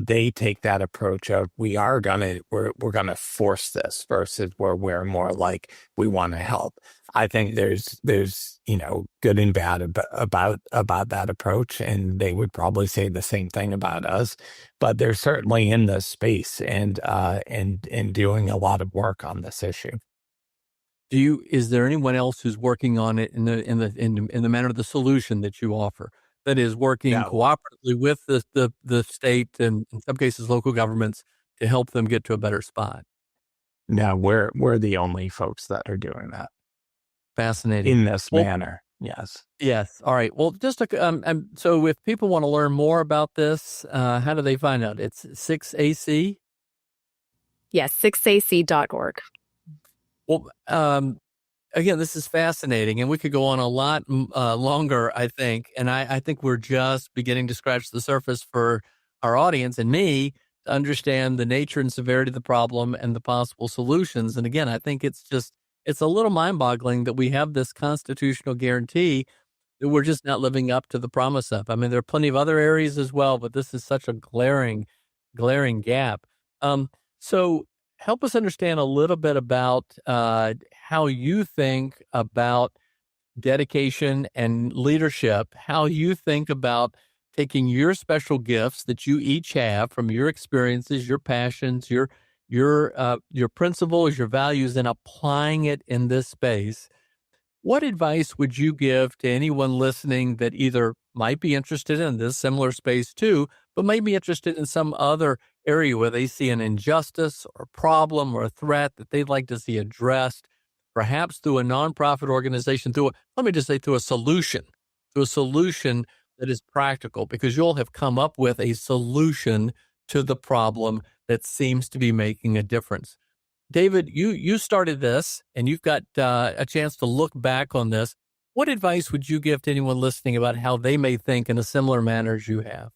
they take that approach of we're gonna force this versus where we're more like we want to help. I think there's good and bad about that approach, and they would probably say the same thing about us. But they're certainly in this space and doing a lot of work on this issue. Is there anyone else who's working on it in the manner of the solution that you offer? That is working cooperatively with the state and in some cases local governments to help them get to a better spot. No, we're the only folks that are doing that. Fascinating. In this manner, yes. Yes. All right. Well, just so if people want to learn more about this, how do they find out? It's 6AC? Yes, 6ac.org. Well, again, this is fascinating, and we could go on a lot longer, I think. And I think we're just beginning to scratch the surface for our audience and me to understand the nature and severity of the problem and the possible solutions. And again, I think it's a little mind-boggling that we have this constitutional guarantee that we're just not living up to the promise of. I mean, there are plenty of other areas as well, but this is such a glaring gap. So help us understand a little bit about how you think about dedication and leadership, how you think about taking your special gifts that you each have from your experiences, your passions, your principles, your values, and applying it in this space. What advice would you give to anyone listening that either might be interested in this similar space too, but might be interested in some other area where they see an injustice or problem or a threat that they'd like to see addressed, perhaps through a nonprofit organization, let me just say, through a solution that is practical, because you'll have come up with a solution to the problem that seems to be making a difference. David, you started this, and you've got a chance to look back on this. What advice would you give to anyone listening about how they may think in a similar manner as you have?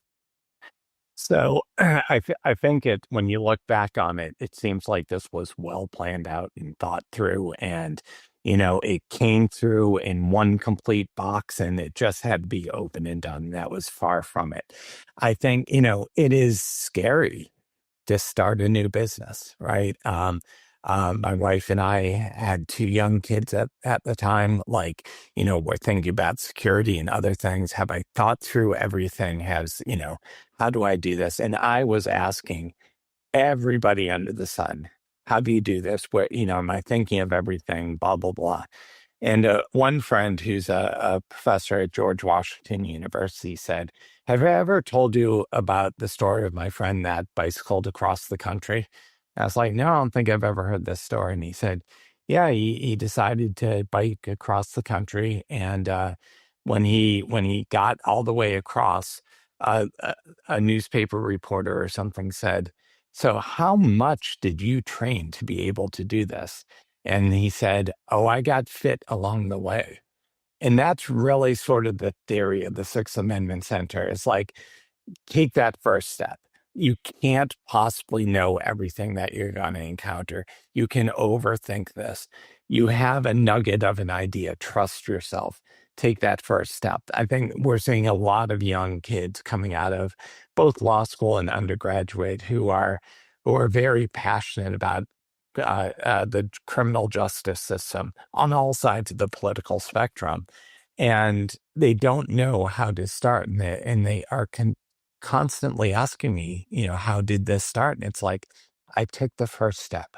So I think when you look back on it, it seems like this was well planned out and thought through, and it came through in one complete box, and it just had to be open and done. That was far from it. I think it is scary to start a new business, right? My wife and I had two young kids at the time. We're thinking about security and other things. Have I thought through everything? How do I do this? And I was asking everybody under the sun, how do you do this? Am I thinking of everything? Blah, blah, blah. And one friend who's a professor at George Washington University said, have I ever told you about the story of my friend that bicycled across the country? I was like, no, I don't think I've ever heard this story. And he said, yeah, he decided to bike across the country. And when he got all the way across, a newspaper reporter or something said, so how much did you train to be able to do this? And he said, oh, I got fit along the way. And that's really sort of the theory of the Sixth Amendment Center. It's like, take that first step. You can't possibly know everything that you're going to encounter. You can overthink this. You have a nugget of an idea. Trust yourself. Take that first step. I think we're seeing a lot of young kids coming out of both law school and undergraduate who are very passionate about the criminal justice system on all sides of the political spectrum. And they don't know how to start. And they are constantly asking me, how did this start? And it's like, I took the first step.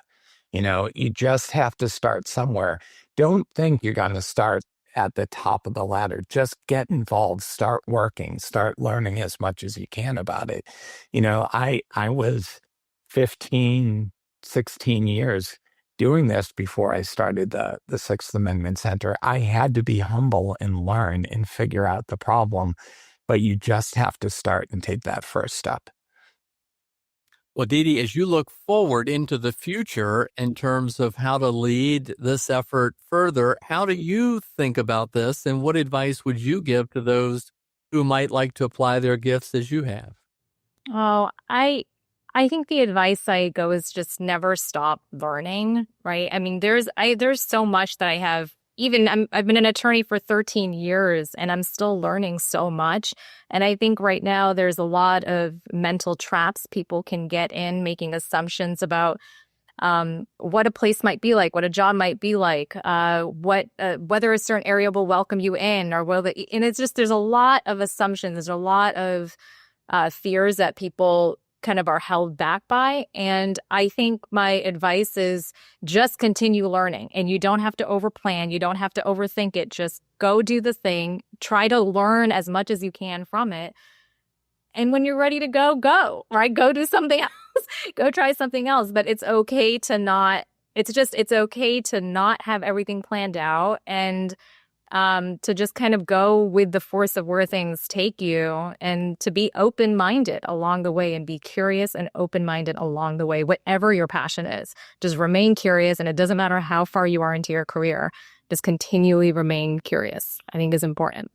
You just have to start somewhere. Don't think you're going to start at the top of the ladder. Just get involved, start working, start learning as much as you can about it. I was 15, 16 years doing this before I started the Sixth Amendment Center. I had to be humble and learn and figure out the problem, but you just have to start and take that first step. Well, Aditi, as you look forward into the future in terms of how to lead this effort further, how do you think about this, and what advice would you give to those who might like to apply their gifts as you have? Oh, I think the advice I go is just never stop learning, right? I mean, there's so much that I have. I've been an attorney for 13 years and I'm still learning so much. And I think right now there's a lot of mental traps people can get in, making assumptions about what a place might be like, what a job might be like, whether a certain area will welcome you in, or and it's just, there's a lot of assumptions. There's a lot of fears that people kind of are held back by. And I think my advice is just continue learning, and you don't have to overplan. You don't have to overthink it. Just go do the thing. Try to learn as much as you can from it. And when you're ready to go, right? Go do something else. Go try something else. But it's okay to not have everything planned out, and to just kind of go with the force of where things take you, and to be open-minded along the way, and be curious and open-minded along the way, whatever your passion is. Just remain curious, and it doesn't matter how far you are into your career. Just continually remain curious, I think, is important.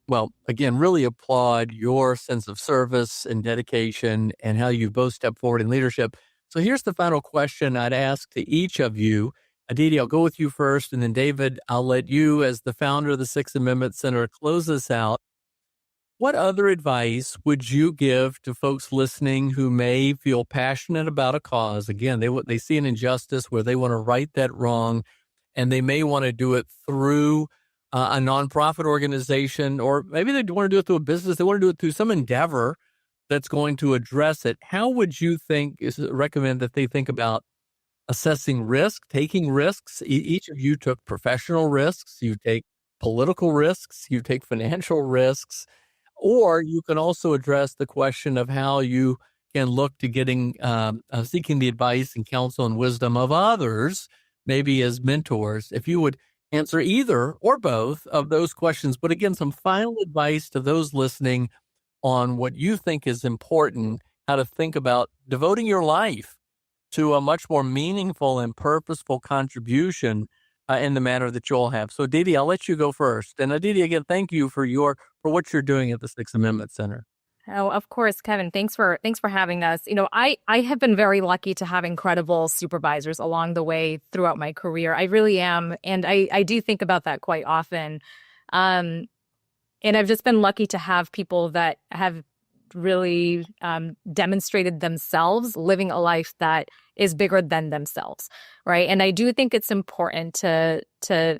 Well, again, really applaud your sense of service and dedication and how you both stepped forward in leadership. So here's the final question I'd ask to each of you. Aditi, I'll go with you first, and then David, I'll let you, as the founder of the Sixth Amendment Center, close this out. What other advice would you give to folks listening who may feel passionate about a cause? Again, they see an injustice where they want to right that wrong, and they may want to do it through a nonprofit organization, or maybe they want to do it through a business. They want to do it through some endeavor that's going to address it. How would you recommend that they think about assessing risk, taking risks? Each of you took professional risks. You take political risks. You take financial risks. Or you can also address the question of how you can look to seeking the advice and counsel and wisdom of others, maybe as mentors. If you would answer either or both of those questions, but again, some final advice to those listening on what you think is important, how to think about devoting your life to a much more meaningful and purposeful contribution in the manner that you all have. So, Aditi, I'll let you go first. And Aditi, again, thank you for what you're doing at the Sixth Amendment Center. Oh, of course, Kevin. Thanks for having us. I have been very lucky to have incredible supervisors along the way throughout my career. I really am, and I do think about that quite often. And I've just been lucky to have people that have really demonstrated themselves living a life that is bigger than themselves, right? And I do think it's important to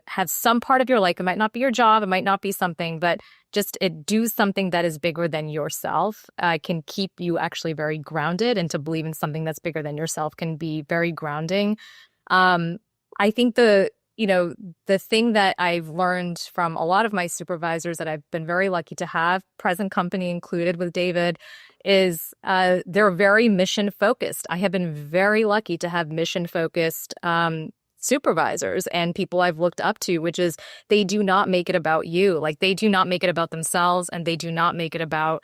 have some part of your life. It might not be your job, it might not be something, but just do something that is bigger than yourself can keep you actually very grounded, and to believe in something that's bigger than yourself can be very grounding. I think the thing that I've learned from a lot of my supervisors that I've been very lucky to have, present company included with David, is they're very mission focused. I have been very lucky to have mission focused supervisors and people I've looked up to, which is they do not make it about you. Like, they do not make it about themselves, and they do not make it about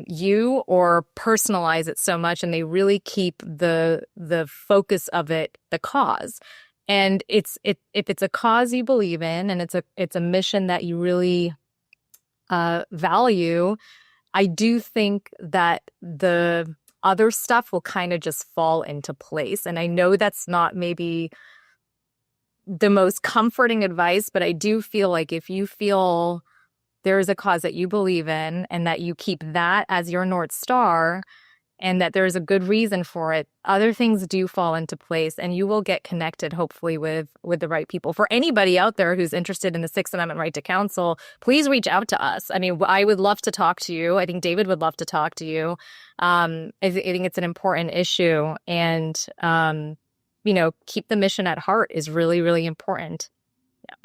you or personalize it so much. And they really keep the focus of it, the cause. And if it's a cause you believe in, and it's a mission that you really value, I do think that the other stuff will kind of just fall into place. And I know that's not maybe the most comforting advice, but I do feel like if you feel there is a cause that you believe in and that you keep that as your North Star, and that there's a good reason for it, other things do fall into place, and you will get connected, hopefully, with the right people. For anybody out there who's interested in the Sixth Amendment right to counsel, please reach out to us. I mean, I would love to talk to you. I think David would love to talk to you. I think it's an important issue, and keep the mission at heart is really, really important. Yeah.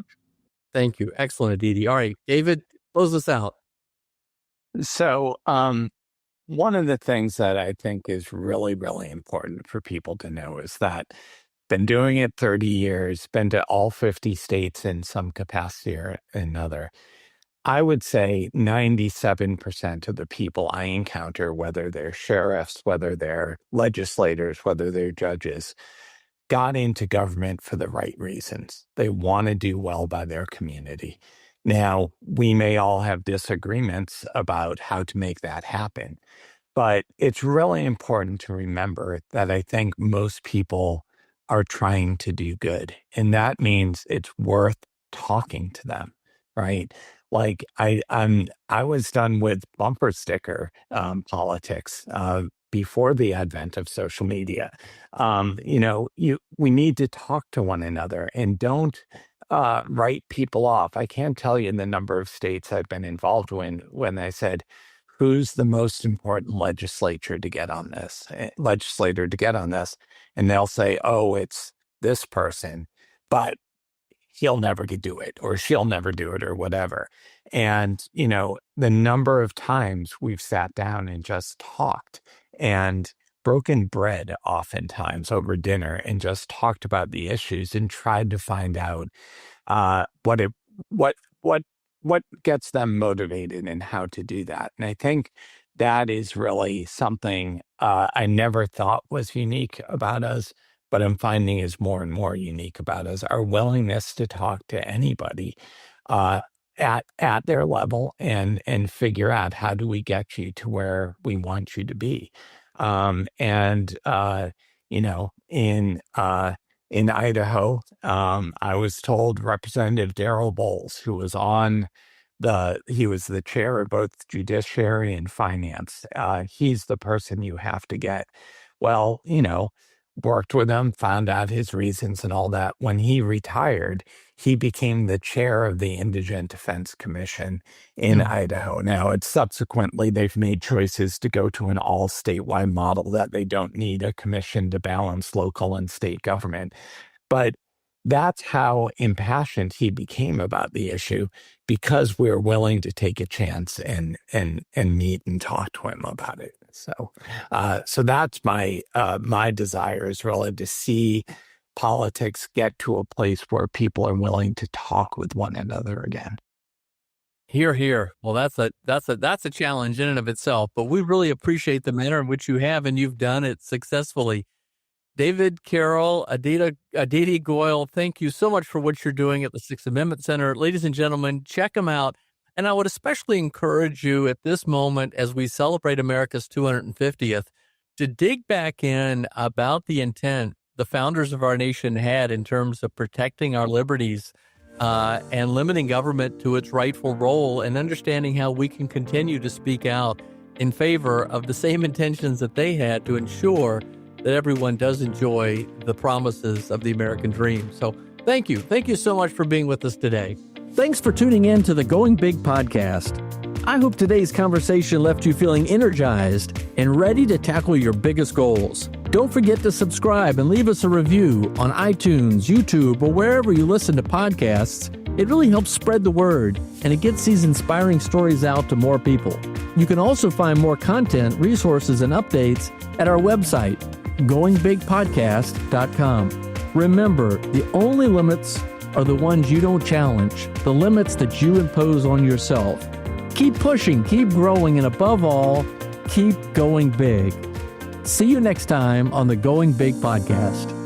Thank you. Excellent, Aditi. All right, David, close us out. So, one of the things that I think is really, really important for people to know is that been doing it 30 years, been to all 50 states in some capacity or another. I would say 97% of the people I encounter, whether they're sheriffs, whether they're legislators, whether they're judges, got into government for the right reasons. They want to do well by their community. Now, we may all have disagreements about how to make that happen, but it's really important to remember that I think most people are trying to do good. And that means it's worth talking to them, right? Like I was done with bumper sticker politics before the advent of social media. We need to talk to one another and don't write people off. I can't tell you the number of states I've been involved in when I said, who's the most important legislator to get on this? And they'll say, oh, it's this person, but he'll never do it, or she'll never do it, or whatever. And, the number of times we've sat down and just talked and broken bread oftentimes over dinner and just talked about the issues and tried to find out what gets them motivated and how to do that. And I think that is really something I never thought was unique about us, but I'm finding is more and more unique about us. Our willingness to talk to anybody at their level and figure out, how do we get you to where we want you to be. In Idaho, I was told Representative Darrell Bowles, who was on he was the chair of both judiciary and finance. He's the person you have to get. Well, worked with him, found out his reasons and all that. When he retired, he became the chair of the Indigent Defense Commission in Idaho. Now, subsequently, they've made choices to go to an all statewide model that they don't need a commission to balance local and state government. But that's how impassioned he became about the issue, because we're willing to take a chance and meet and talk to him about it. So that's my desire, is really to see politics get to a place where people are willing to talk with one another again. Hear, hear. Well, that's a challenge in and of itself, but we really appreciate the manner in which you have, and you've done it successfully. David Carroll, Aditi Goel, thank you so much for what you're doing at the Sixth Amendment Center. Ladies and gentlemen, check them out. And I would especially encourage you at this moment, as we celebrate America's 250th, to dig back in about the intent the founders of our nation had in terms of protecting our liberties and limiting government to its rightful role, and understanding how we can continue to speak out in favor of the same intentions that they had to ensure that everyone does enjoy the promises of the American dream. So thank you. Thank you so much for being with us today. Thanks for tuning in to the Going Big podcast. I hope today's conversation left you feeling energized and ready to tackle your biggest goals. Don't forget to subscribe and leave us a review on iTunes, YouTube, or wherever you listen to podcasts. It really helps spread the word, and it gets these inspiring stories out to more people. You can also find more content, resources, and updates at our website, goingbigpodcast.com. Remember, the only limits are the ones you don't challenge, the limits that you impose on yourself. Keep pushing, keep growing, and above all, keep going big. See you next time on the Going Big podcast.